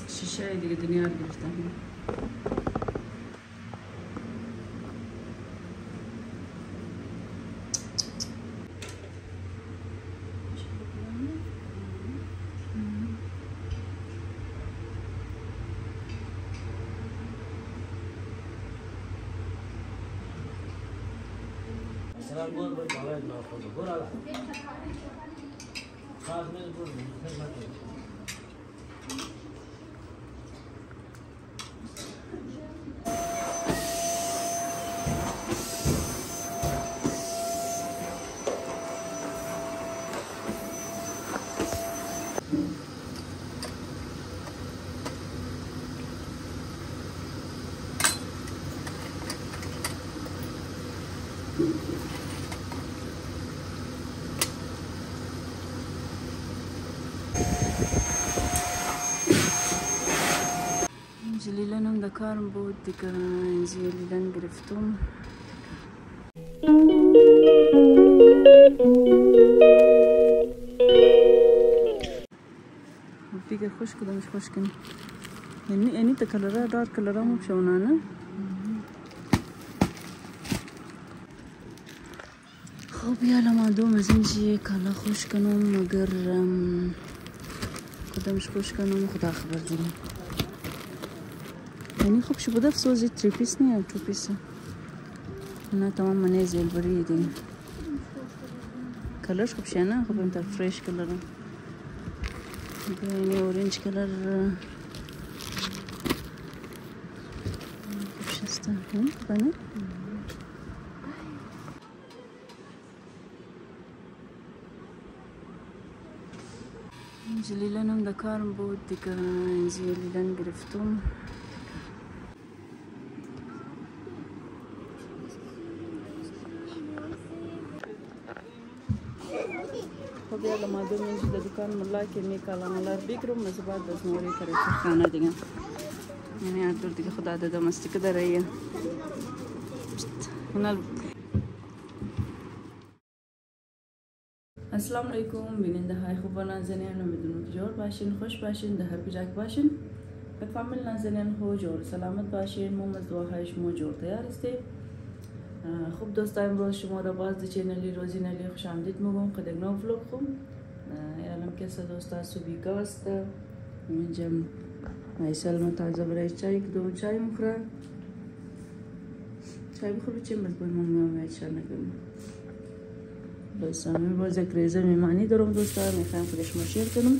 شیشه دیگه دنیا رو گرفتم. جلیلن هم در کارم بود دیگه. جلیلن گرفتم. دیگه خوش کدامش خوش کن. یعنی تا کلره دار کلره هم بشونانه. خب یالا معدوم از اینجی کالا خوش کنم مگر کدامش خوش کنم خدا خبر دیگه. یعنی خوب شو بوده افسوزی 3 پیس نیه 2 پیسه. نه تمام منه زیل بری دیگه. کلرش خوب شه نه خوب اینطور فریش کلره. یعنی اورنج کلر خوب شسته. بانه؟ جلیلن هم در کارم بود دیگه. جلیلن گرفتم. خب یالا معدوم اینجا در دکان ملا که می کالانالار بگیرم از بعد از موری کاری خانه دیگه. یعنی هر دور دیگه خدا داده مستی که داره ایه. السلام علیکم بیننده های خوب و نازنین. امیدوارم که جور باشین، خوش باشین، در هر کجا باشین. به کامل نازنین خو جور سلامت باشین. ما از دعاهای شما جور تیار هستیم. خوب دوستا امروز شما را باز در چینلی روزی نلی خوش آمدید میگم. قدر نو ولوگ خوب الان کسا دوستا صبحی گاست اینجا ایسال تازه برای چای کدوم چای مخوره. چای بخور بچیم بس باید مامی آمید شر نکنم. بس امروز یک ریزه میمانی دارم دوستا. میخوایم خودش ما شیر کنم.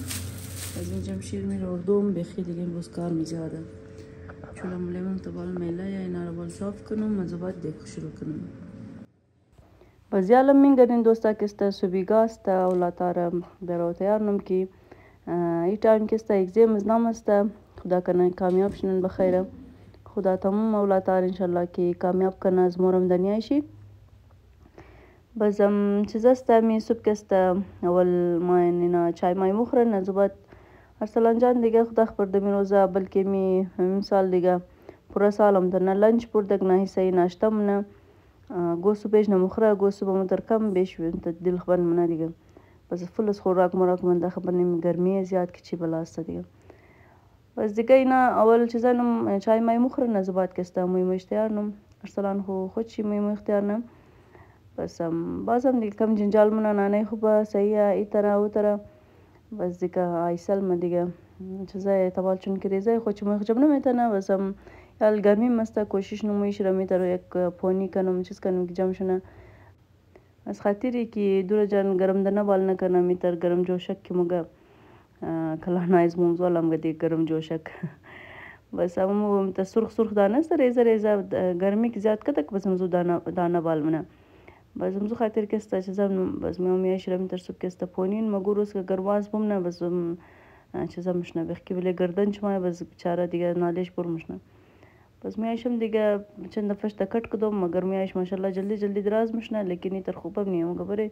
از اینجا شیر میروردم بخی دیگه امروز کار میزیاده. چون لیمون تبال میله یا اینا رو بال صاف کنم از بعد دیگه شروع کنم. باز یالم میگردین دوستا که است صبحی گاست اولاتار برای نم کی ای تایم که است اگزیم از نام است. خدا کنه کامیاب شنن بخیره. خدا تمام اولاتار انشالله که کامیاب کنه از مورم دنیایشی. بازم چیز است می صبح که است اول ما اینا چای مای مخورن از بعد ارسلان جان دیگه خدا خبر دمی روزه بلکه می مثال دیگه پورا سالم در نه لنچ بردک نه حصه ناشته منه گوسو بیش نمخوره گوسو با مدر کم بیش انت دل خبر منه دیگه. بس فلس خوراک مراک من ده خبر نمی گرمی زیاد که چی بلاسته دیگه. بس دیگه اینا اول چیزا نم چای مای مخورن از بعد که است موی اختیار نم ارسلان خود چی موی اختیار نم. بس بازم دیگه کم جنجال منه نانه خوبه صحیحه ای طرح او طرح. بس دیگه ایسال ما دیگه چیزای تبال چون که ریزه خود چی موی خجب نمیتونه. بس یال گرمی مسته کوشش نمویش رو میتره یک پونی کنم چیز کنم که جمع شونه. از خاطری که دور جان گرم دنه بال نکنم میتر گرم جوشک که مگه کلا نایز مومز والم گدی گرم جوشک. بس همون تا سرخ دانه است ریزه گرمی که زیاد کتک بس همزو دانه بال منه. بس همزو خاطر که است چیزا بس میامیش رو میتر سب که است پونین مگوروس که گرواز بمنه بس چیزا مشنه بخی ولی گردن چمای بس بیچاره دیگه نالش بر مشنه. بس میایشم دیگه چند دفعه کٹ کدوم مگر میایش ماشاءالله جلدی دراز مشنه لیکن این تر خوبه نیم مگه بره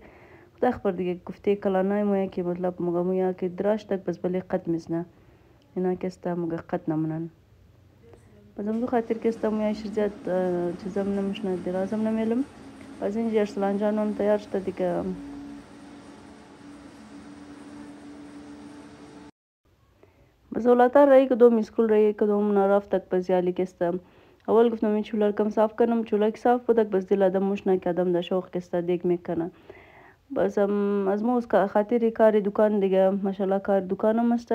خدا خبر دیگه گفته کلانای مویا که مطلب مگه مویا که دراش تک بس بلی قد میزنه اینا که است مگه قد نمونن. بس هم خاطر که است میایش زیاد چیزام نمشنه درازم نمیلم. بس اینجا ارسلان جانم تیار شده دیگه. Zolata रही कदम स्कूल रही कदम नाराफ तक बस याली किस्ता अول گفتم این چولا کم صاف کنم چولا که صاف بودک بس دل آدم مش نکردم در شوق کستا دیگ میکنه بس از مو خاطر کار دکان دیگه ماشاءالله کار دکانم است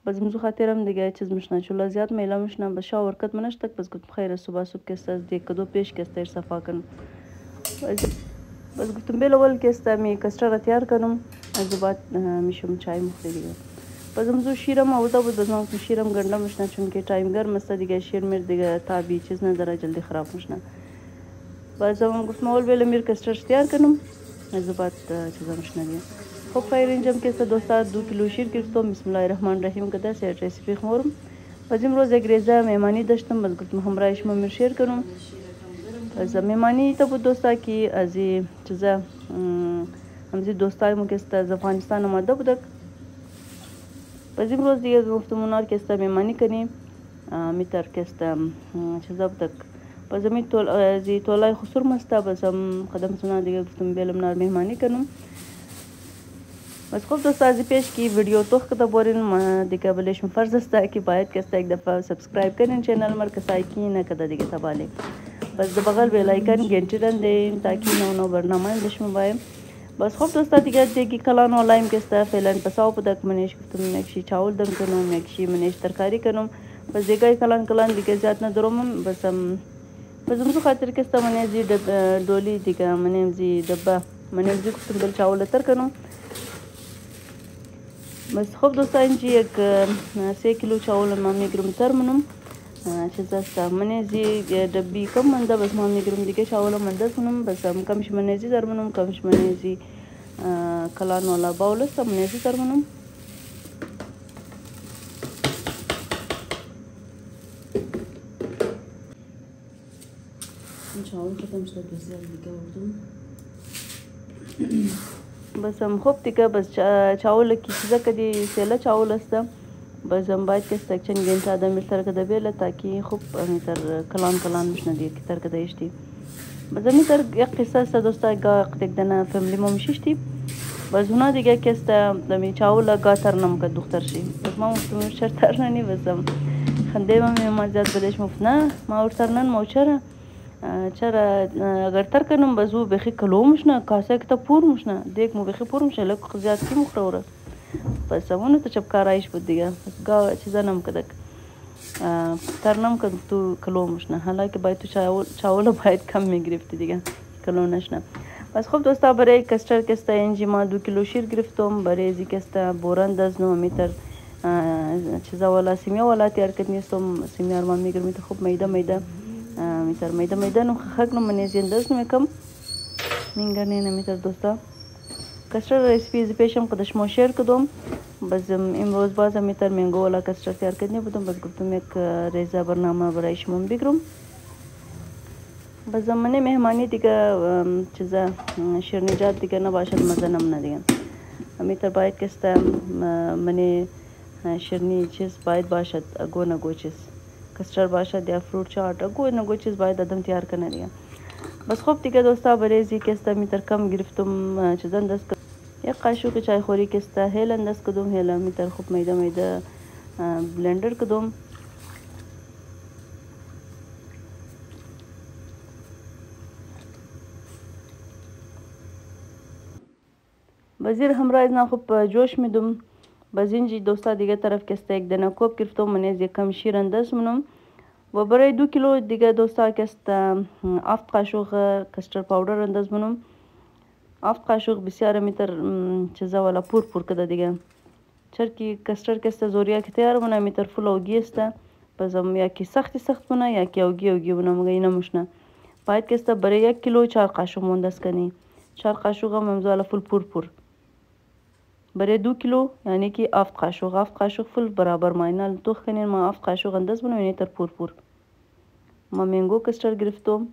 بس مزو خاطرم دیگه چیز مشنا چولا زیاد میلا مشنا بس شاور کت منش تک بس گفت خیر صبح صبح کستا دیگ کدو پیش کستا صفا کنم بس گفتم بیل اول کستا می کستر تیار کنم از بعد میشم چای مخوری دیگه بس مزو شیرم آورده بود بس من شیرم گرنده مشنا چون که تایم گرم است دیگه شیر میر دیگه تابی چیز نداره جلدی خراب مشنا بس من گفتم اول بیل میر کستر تیار کنم از بعد چیزا مشنا دیگه خب خیر اینجام که دوستا 2 کیلو شیر گرفتم بسم الله الرحمن الرحیم کدا سه رسیپی خورم بس امروز یک ریزه مهمانی داشتم بس گفتم همراهش میر شیر کنم از مهمانی تا بود دوستا که از چیزا همزی دوستای مو که از افغانستان آمده بودک بس امروز دیگه گفتم اونار که است مهمانی کنیم میتر که است چیزا بودک بس می تولای خسور مستا بس قدم سنا دیگه گفتم بیلم نار مهمانی کنم بس خب دوستا از پیش کی ویدیو توخ کده بورین دیگه بلش فرض است که باید که است یک دفعه سبسکرایب کنین چینل مر کسای کی نکده دیگه تباله بس د بغل بیل آیکن घंटी रन दें ताकि नौ برنامه دشمن بایم بس خب دوستا دیگه دیگه کلان آنلاین که است فعلا پساو پدک منش گفتم نکشی چاول دم کنم نکشی منش ترکاری کنم بس دیگه کلان دیگه زیاد ندارم بس مزو خاطر که است منزی دولی دیگه منزی دبا منزی گفتم بل چاول تر کنم بس خب دوستا اینجی یک 3 کیلو چاول ما میگرم تر منم چیز است منزی دبی کم منده بس ما میگرم دیگه چاول منده کنم بس کمش منزی در منم کمش منزی کلان والا باول است منزی در منم چاول ختم شد بسیار دیگه بودم بس خب دیگه بس چاول کی چیزا کدی سیلا چاول است بس باید که است چند घंटा آدم میتر کده بیل تاکي خوب میتر کلان مشنا دی کی تر کده ایشتی بس میتر یک قصه است دوستا گا یک دنا فامیلی مو مششتی بس اونا دیگه که است دمی چاول گا ترنم که دختر شي بس ما مفتم شر ترننی بس خنده ما زیاد بلش مفنا ما ورترنن مو چرا اگر تر کنم بزو بخی کلو مشنا کاسه که تا پور مشنا دیک مو بخی پور مشنا لک زیاد کی مخروره بس اونو تو چپ کارایش بود دیگه بس گا چیزا نم کدک ترنم که تو کلو مشنا حالا باید تو چاول باید کم میگرفتی دیگه کلو نشنا بس خب دوستا برای کستر کستا اینجی ما 2 کیلو شیر گرفتم برای ازی کستا بورند از نو میتر چیزا والا سیمیا والا تیار کنیستم سیمیا ما میگرم تو خوب میده میتر میده نو خاک نو منیزین دست میکم مینگرنی نمیتر دوستا کستر رسیپی از پیشم قدش ما شیر کدوم بس امروز باز میتر مینگو والا کستر تیار کنی بودم بس گفتم یک ریزه برنامه برای شما بگیرم بس زمانی مهمانی دیگه چیزا شیرنیجات دیگه نباشد مزه نم دیگه میتر باید کستا منی شیرنی چیز باید باشد اگو چیز کستر باشد یا فروٹ چاٹ اگو چیز باید آدم تیار کنه دیگه بس خب دیگه دوستا بریزی کستا میتر کم گرفتم چیزان دست یک قاشق چای خوری کستا هیل انداز کدوم هیل میتر خوب میده بلندر کدوم وزیر همراه از خوب جوش میدم باز اینجی دوستا دیگه طرف کستا یک دانه کوب گرفتم منیز یک کم شیر انداز منم و برای 2 کیلو دیگه دوستا کستا 7 قاشق کستر پاودر انداز منم 7 قاشق بسیار میتر چیزا والا پور کده دیگه چرکی کستر کستا زوریا که تیار منه میتر فول اوگی است باز یا کی سخت منه یا کی اوگی منه مگه اینا مشنه باید کستا برای 1 کیلو 4 قاشق منداز کنی 4 قاشق هم والا فول پور برای 2 کیلو یعنی که 7 قاشق فل برابر ماینال توخ کنین ما 7 قاشق انداز بنو یعنی تر پور ما مینگو کستر گرفتم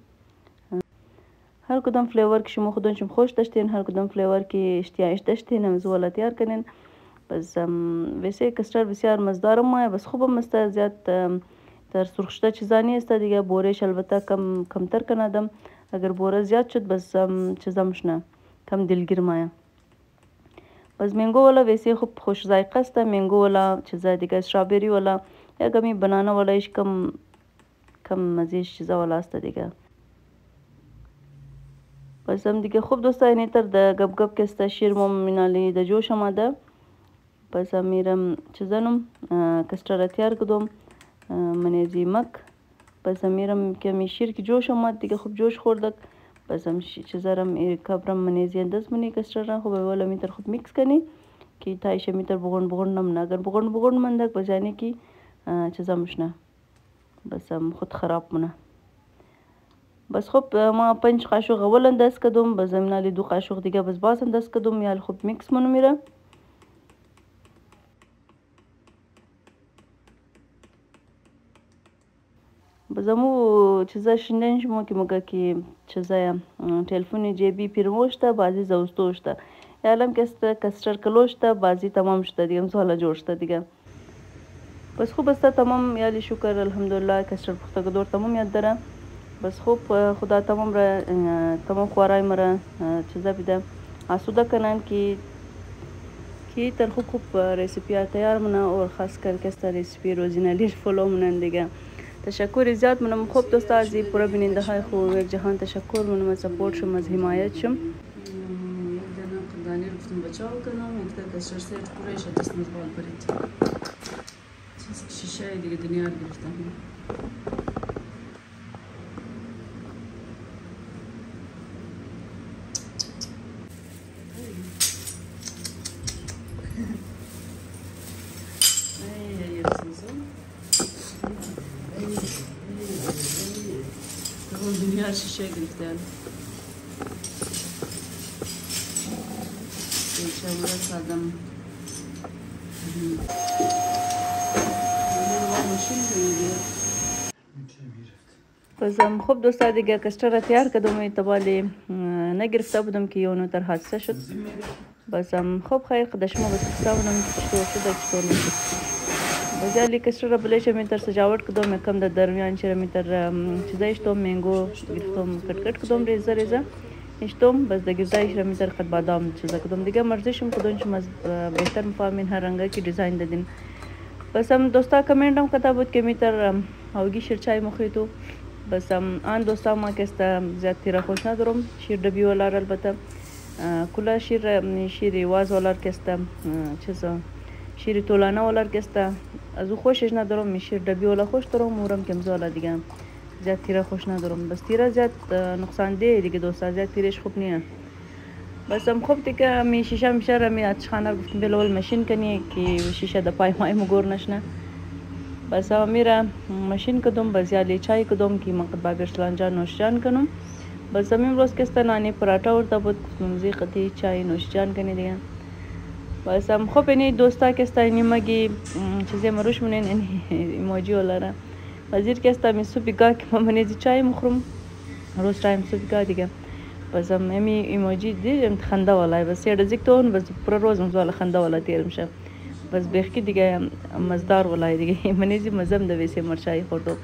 هر کدام فلیور که شما خودتون خوش داشتین هر کدام فلیور که اشتیاقش داشتین هم زولا تیار کنین بس ویسه کستر بسیار مزدار ماه بس خوبم است زیاد تر سرخشته چیزا نیست دیگه بورش البته کمتر کنادم اگر بوره زیاد شد بس چیزا مشنه کم دلگیر ماه باز منگو والا ویسه خوب خوش ذائقه است. منگو والا چیزا دیگه، استرابری والا یا گمی بنانا والایش کم مزیش چیزا والا است دیگه. باز هم دیگه خوب دوستا اینی تر ده گب گب که است شیر مینالی ده جوش آمده. باز هم میرم چیزانم کستر تیار کدوم منیزی مک. باز هم میرم که می شیر که جوش آمد دیگه خوب جوش خوردک. باز هم چیزارم کبرم منیزی انداز منی کستر را خوب والا میتر خوب میکس کنی که تایشه میتر بغون نم نگر بغون مندک باز یعنی که چیزامش نه بس هم خود خراب منه. بس خب ما 5 قاشق اول انداز کدم. باز منالی 2 قاشق دیگه باز انداز کدم یا خوب میکس منو میره. بازمو چیزا شندن شما که مگه که چیزا تلفن جیبی پیرموشته بازی زوستوشته یالم کستر کلوشته بازی تمام شده دیگه مساله جوړ شده دیگه. بس خوب است تمام یالی شکر الحمدلله کستر پخته دور تمام یاد داره. بس خوب خدا تمام خوارای مرا چیزا بیده آسوده کنن که تر خوب رسیپی تیار منه اور خاص کر کستا رسیپی روزینالی فالو منن دیگه. تشکر زیاد منم. خوب دوستا از پورا بیننده های خوب یک جهان تشکر منم از سپورت شم از حمایت شم. یک دانه قدانی رفتم بچاو کنم یک تا کسر سیت پورایش دست مزبال برید شیشه دیگه دنیا گرفتم. دنیا شیشه گرفتن. چهره سادم. بازم خوب دوستا دیگه کستر را تیار کردم تبالی نگرفته بودم که یونو در حادثه شد. بازم خوب خیر قدشما بس کستا بودم که چطور نشد. بازالی کستر را بلیش میتر سجاوت کدوم کم در درمیان چرا میتر چیزایش تو منگو گرفتم کٹ کدوم ریزه اشتم بس در گردایش را میتر خد بادام چیزا کدوم دیگه مرزشم کدومشم از بهتر مفاهمین هر رنگه کی دیزاین دادین. بس هم دوستا کامنت هم کتا بود که میتر هاوگی شیر چای مخیتو. بس هم آن دوستا ما کستا زیاد تیرا خوش ندارم شیر دبی ولار البته کلا شیر واز ولار کستا چیزا شیر طولانه ولار کستا از او خوشش ندارم. می شیر دبی ولا خوش دارم مورم کم زالا دیگه زیاد تیره خوش ندارم. بس تیره زیاد نقصان ده دیگه دوستا زیاد تیرش خوب نیه. بس هم خوب دیگه می شیشه میشه را می آتش خانه گفتم بلول ماشین کنی که شیشه د پای مای مگور نشنه. بس هم میره ماشین کدوم بس یالی چای کدوم که من قد برسلان جان نوش جان کنم. بس هم امروز کستا نانی پراتا ورده بود گفتم قطعی چای نوش جان کنی دیگه. بس هم خوب اینی دوستا کستا اینی مگی چیزی مروش منین ایموجی ولاره وزیر کستا می سوپیگا که من منیزی چای مخورم روز چای سوپیگا دیگه. بس هم امی ایموجی دیدم خنده والای بس یه رزیک تون بس پر روز مزوال خنده والا تیر میشه. بس بخی دیگه مزدار والای دیگه منیزی مزم دویسی مرچای خوردو.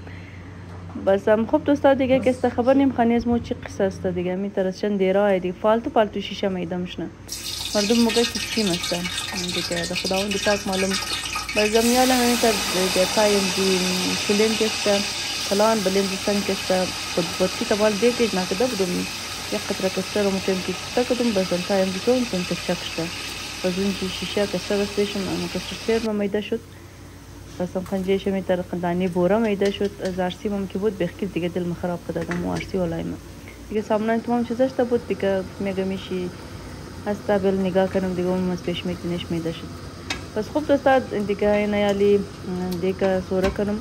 بس هم خوب دوستا دیگه کستا خبر نیم خانیز مو چی قصه است دیگه می ترسشن دیرای دیگه فالتو شیشه میدمشنه مردم موقع که چی مسته دیگه ده خداوند پاک معلوم. بازم یالا میتر دیگه تایم دی کلین کسته کلان بلین دستان کسته بدکی تبال دیگه نکده بودم یک قطره کسته رو ممکن که کسته کدوم بازم تایم دی تون کن کسته کشته بازم دی شیشه کسته بستیشم اما کسته سیر ما میده شد. بازم خنجیش میتر قندانی بورا میده شد از عرصی مم که بود بخیر دیگه دل مخراب کدادم و عرصی ولای ما دیگه سامنان تمام چیزاش تا بود دیگه میگه میشی هستا بل نگاه کنم دیگه اون از پیش میکنش میده شد. بس خوب دوستا دیگه نیالی دیگه سوره کنم.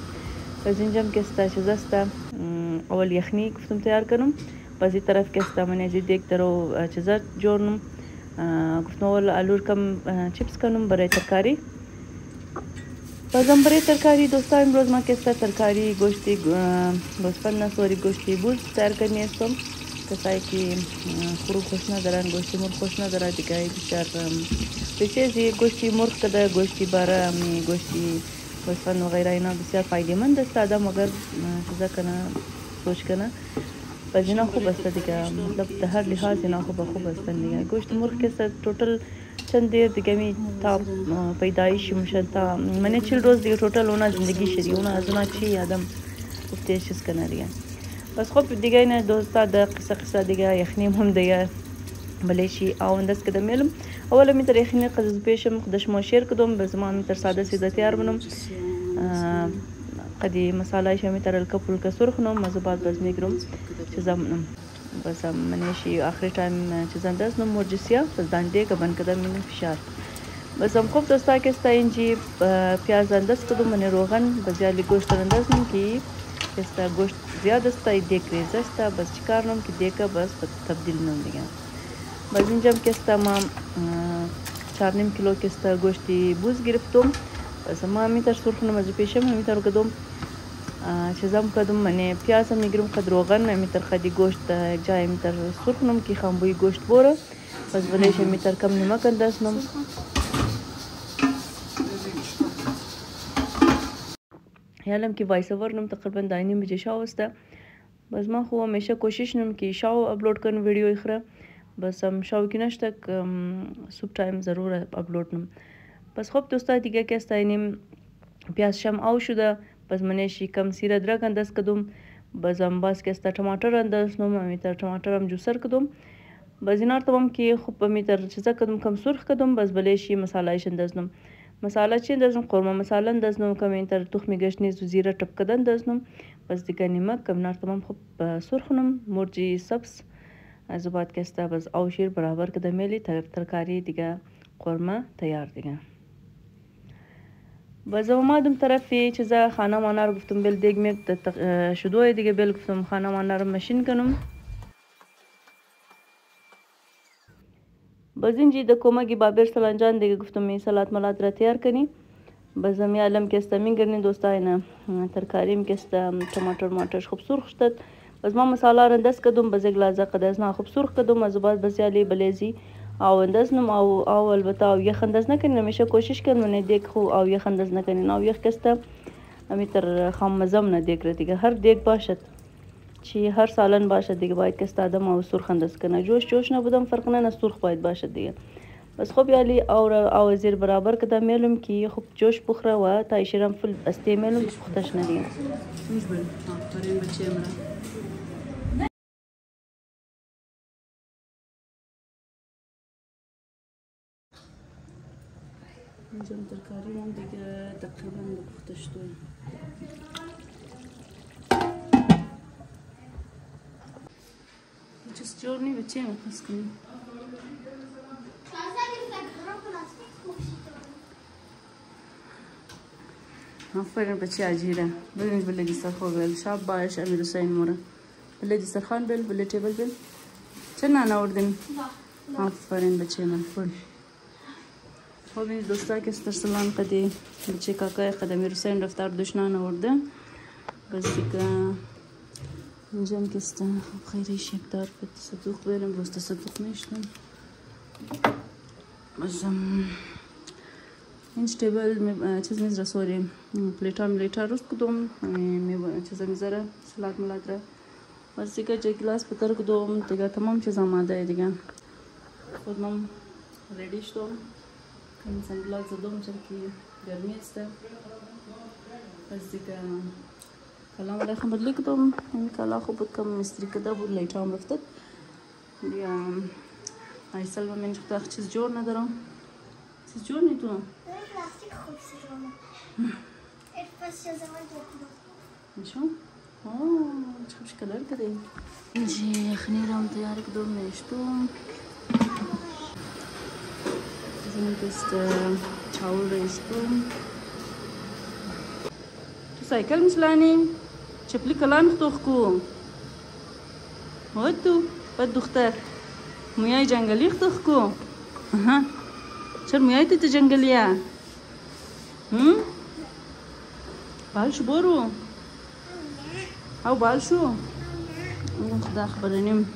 بس اینجام کستا چیزاستا اول یخنی گفتم تیار کنم. بس این طرف کستا من از دیگ درو چیزات جورنم گفتم اول آلور کم چیپس کنم برای ترکاری. بازم برای ترکاری دوستا امروز ما کستا ترکاری گوشتی گوسفند نسواری گوشتی بوز تیار کنی استم. کسایی که خروب خوش ندارن گوشتی مرغ خوش نداره دیگه بیشتر بسیاری گوشتی مرغ کده گوشتی باره گوشتی گوسفند و غیره اینا بسیار فایده مند است آدم اگر چیزا کنه سوچ کنه. باز اینا خوب است دیگه، مطلب در هر لحاظ اینا خوب هستن دیگه. گوشت مرغ که توتال چند دیر دیگه می تا پیدایش میشن تا من 40 روز دیگه توتال اونا زندگی شدی، اونا از اونا چی آدم گفتش چیز کنه دیگه. بس خب دیگه اینا دوستا د قصه دیگه یخنی هم دیگه بلشی آوندست کدام میلم. اولا میتر یخنی قدس پیشم قدش ما شیر کدام به زمان میتر ساده سیده تیار بنم. قدی مسالهش میتر الکپول کسر خنم مزبات باز میگرم چیزا منم. بس منیشی آخری تایم چیزا دست نم مرجسیا بس دانده کبن کدام من فشار. بس هم خوب دوستا که است اینجی پیاز انداز کدام من روغن بزیالی گوشت انداز نم کی است گوشت زیاد است دیگ ریز است بس چیکار نم کی دیگه بس تبدیل نم دیگه. باز اینجام که است ما 4.5 کیلو که است گوشتی بوز گرفتم. بس ما میتر سرخونم از پیشم میتر کدام چیزام کدام من پیاز میگیرم قد روغن میتر خدی گوشت جای میتر سرخونم کی خامبوی گوشت بوره. بس بلش میتر کم نمک اندازنم. یالم که وایس اوور نم تقریبا داینی بجه شاو است. بس ما خو همیشه کوشش نم که شاو اپلود کنم ویدیو اخره. بس هم شاو کی نشتک صبح تایم ضرور اپلود نم. بس خب دوستا دیگه که است اینیم پیاز شم آو شده. بس منیشی کم سیره درک انداز کدوم. بس هم باز که است ټماټر انداز نم میتر ټماټر هم جوسر کدوم. بس اینار تمام که خوب میتر چیزا کدوم کم سرخ کدوم. بس بلشی مسالهش انداز نم. مساله چی اندازم قورمه مساله اندازم کم اینتر تخم گشنیز و زیره ټپ کده اندازم. بس دیگه نمک کم نار تمام خوب سرخونم مرجی سبز از بعد که است بس آو شیر برابر کده میلی ترکاری دیگه قورمه تیار دیگه. بس اومدم طرفی چیزا خانه مانا رو گفتم بل دیگ می شدوی دیگه بل گفتم خانه مانا رو ماشین کنم. بس اینجی د کمکی بابر سلانجان دیگه گفتم می سلات ملات را تیار کنی. بس می علم که است میگرنی دوستا اینا ترکاریم که است ټماټر ماټر خوب سرخ شد. بس ما مساله را انداز کدم بس یک لحظه قداز نه خوب سرخ کدم از بعد بس یالی بلیزی او انداز نم او البته او یخ انداز نکنین. همیشه کوشش کن من دیگ خو او یخ انداز نکنین. او یخ کسته امیتر خام مزم نه دیگ را دیگه هر دیگ باشد چی هر سالن باشد دیگه باید که است آدم او سرخ انداز کنه. جوش نبودم فرق نه سرخ باید باشد دیگه. بس خب یالی او زیر برابر کده میلم کی خوب جوش بخوره و تا ایشرم فل استی میلم پختش ندیگه. آفرین بچه مرا. اینجام ترکاری هم دیگه تقریبا پخته شده. چیز جور نی بچه میخواست کنیم. آفرین بچه عجیره. ببینید بله دسترخو بل شاب باش امیر حسین مورا. بله دسترخوان بل بله تیبل بل. چه نان آوردین؟ آفرین بچه من فل. خب این دوستا که استرسلان قدی بچه کاکای قد امیر حسین رفتار دشنان آورده. بس دیگه اینجام که است خیلی شکدار به تصدق برم روز تصدق نشدم. بس اینج تیبل چیز میز رسولی پلیتار روز کدوم چیزا میذاره سلات ملات را. بس دیگه جای گلاس پتر کدوم دیگه تمام چیز آماده دیگه. خودم ریڈی شدم. کمی سنگلاک زدم چون که گرمی است. بس دیگه کلام علیکم بدلی کدوم. این کلا خوب بود کم مستری کده بود لیت هم رفتد. دیگه ایسال من اینجا چیز جور ندارم. چیز جور نی تو؟ پلاستیک خوب سرم. پس چه زمان دارم؟ نشون؟ چه خوش کلر کده. اینجی خنی رام تیار کدوم نشتم. زمین کست چاول ریستم. تو سایکل مثلانی؟ چپلی کلام اختوخ کو. هات تو بد دختر. مویای جنگلی اختوخ کو. چرا مویای تو جنگلیه؟ بالشو برو. او بالشو. خدا خبرنیم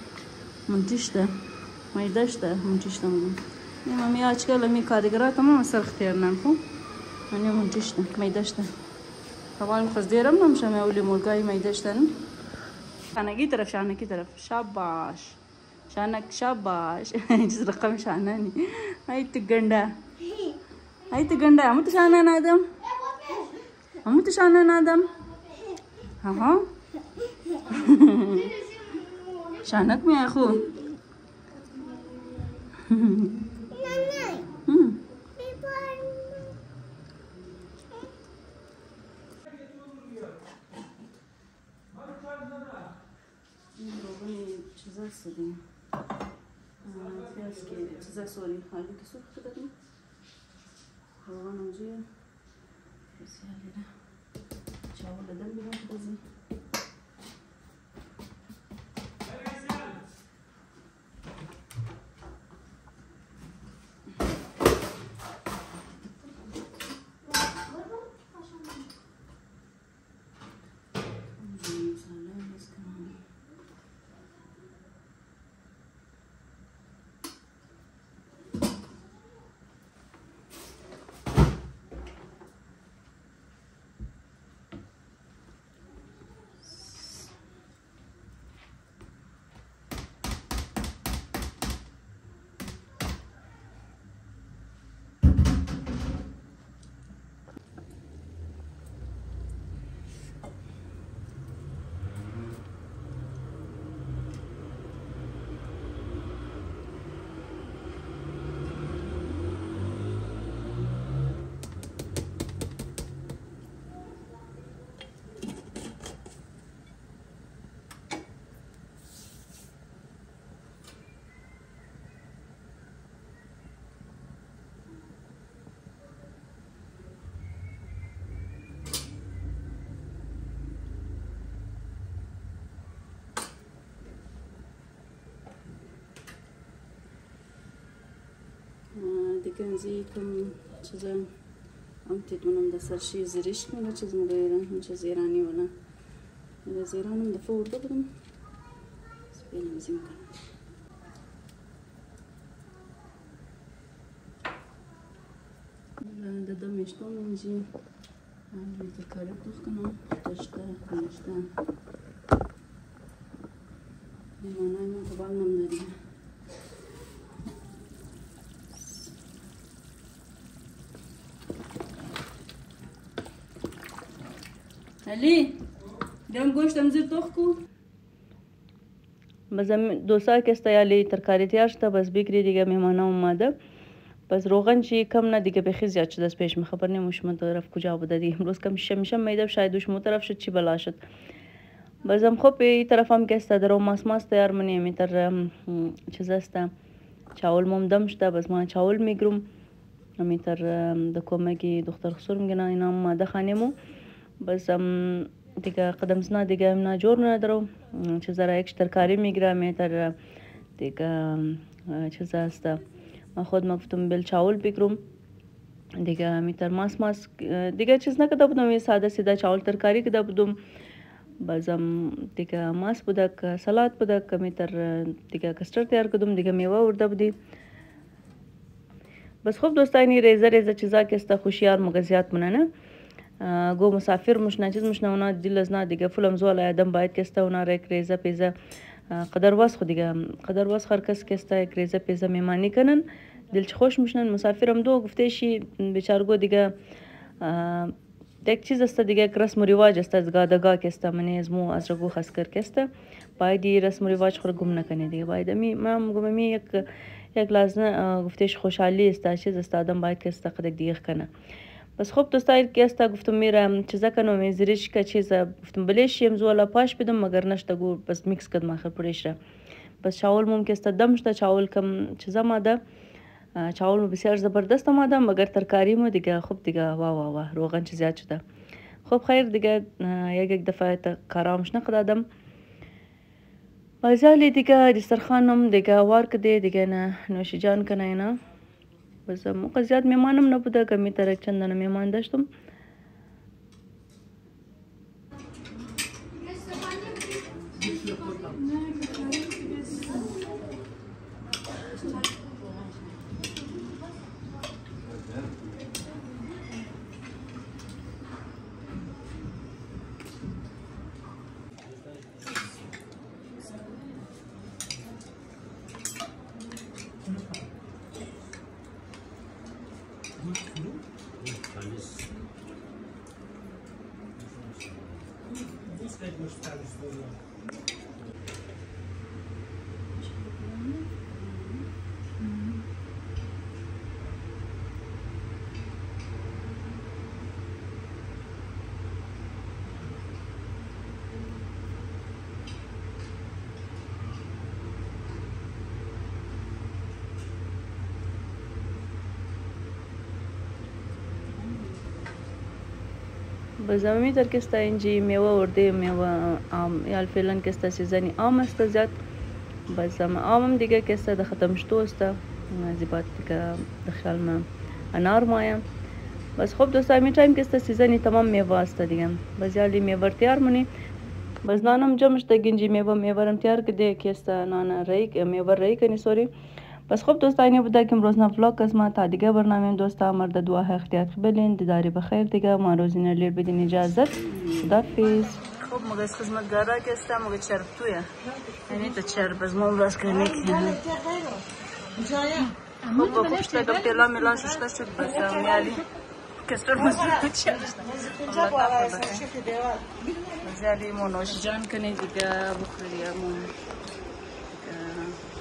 منتشته. مایداشته منتشته میگم. نیم می آجکل می کارگرات تمام سر اختیار نکو. من منتشته مایداشته. طبعا خواست دیرم نمیشه اولی مرگای مایداشته نم. شانكي طرف شانكي طرف شاباش شانك شاباش جزء رقم شاناني هاي تقندا هاي تقندا عمو تشانان آدم عمو تشانان آدم ها شانك مي يا أخو دیگه زیکم چیزا هم تدمنم دسترشی زیرش کنم چیز مغیره هم چیز ایرانی ولی از ایرانم دفعه ورده بودم سپیلم زیم کنم دادا میشتم اینجی بیت کاری کنم داشته کنشته میمانای من قبال نمداریم علی گرم گوشتم زیر توخ کو بس 2 ساعت است علی ترکاری تیار شده بس بگیری دیگه مهمانه اومده بس روغن چی کم نه دیگه بخی زیاد شده از پیش خبر نمیشه من طرف کجا بوده دیگه امروز کم میشه میده شاید دوش مو طرف شد چی بلا شد بس هم خب این طرف هم که است درو ماس تیار منی میتر چیز است چاول مم دم شده بس ما چاول میگرم میتر د کومگی دختر خسور میگن اینا ماده خانمو بس دیگه قدم زنا دیگه امنا جور ندارم چیز را یک ترکاری میگیرم میتر دیگه چیز است ما خود گفتم بل چاول بگیرم دیگه میتر ماس دیگه چیز نکرده بودم ساده سیده چاول ترکاری کرده بودم بس دیگه ماس بودک سلات بودک میتر دیگه کستر تیار کردم دیگه میوه ورده بودی بس خوب دوستانی ریزه چیزا که است خوشیار مغزیات مننه گو مسافر مشنا چیز مشنا اونا دل از نه دیگه فلم زول آدم باید که است اونا یک ریزه پیزا قدر واس خود دیگه قدر واس هر کس که است یک ریزه پیزا میمانی کنن دلش خوش مشنن مسافرم دو گفته شی بیچارگو دیگه یک چیز است دیگه رسم و رواج است از گادگاه که است منی از مو از رگو خاص کر که است باید رسم و رواج خود گم نکنه دیگه باید من گم می یک لازم گفتش خوشحالی است چیز است آدم باید که است قد دیگه کنه بس خوب دوستای که است گفتم میرم چیزا کنم میزریش که چیز گفتم بلش یم زولا پاش بدم مگر نشته گو بس میکس کردم آخر پرش را بس چاول ممکن است دم شده چاول کم چیزا ماده چاول بسیار زبردست ماده مگر ترکاری مو دیگه خوب دیگه وا روغن چیز زیاد شده خب خیر دیگه یک دفعه کارامش نقدادم بازالی دیگه دسترخوانم دیگه وار کده دیگه نه نوش جان کنه اینا بس موقع زیاد میمانم نبوده کمی ترک چندان میمان داشتم بزممی در کستا اینجی میوه ورده میوه آم یا فعلا کستا سیزنی آم است زیاد بزم آمم دیگه کستا ده ختم شدو است زیبات دیگه دخل ما انار مایم بس خب دوستا می تایم کستا سیزنی تمام میوه است دیگه بس یالی میوه تیار منی بس نانم جمعش تا گنجی میوه تیار کده کستا نانا رای میوه رای کنی سوری بس خب دوستا اینه بوده که امروز ولاگ از ما تا دیگه برنامه دوستا مرد دعا اختیار بلین دیداری بخیر دیگه ما روزینه لیر بدین اجازت خدافیز خب مگه خدمتگارا که استا مگه چرب تویه یعنی تا چرب از ما امروز کنی خب خوشتا که پیلا میلا ششتا شد بس میالی کسر مزید چرب الله تا بس یالی منوش جان کنی دیگه بخوری امون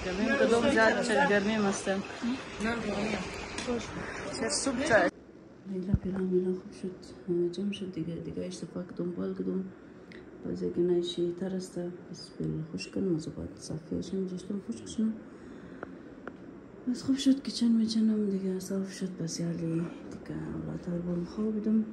گرمیم کدوم زیاد چه گرمیم هستم چه صبح چای لیلا پیلا خوب شد جمع شد دیگه اشتفاق دنبال کدوم بازی که نایشی ترسته بس بیل خوش کنم از بعد صافی هاشم جشتم خوش کنم بس خوب شد کچن میچنم دیگه صاف شد بس یالی دیگه الله تعالی بام خواب بدم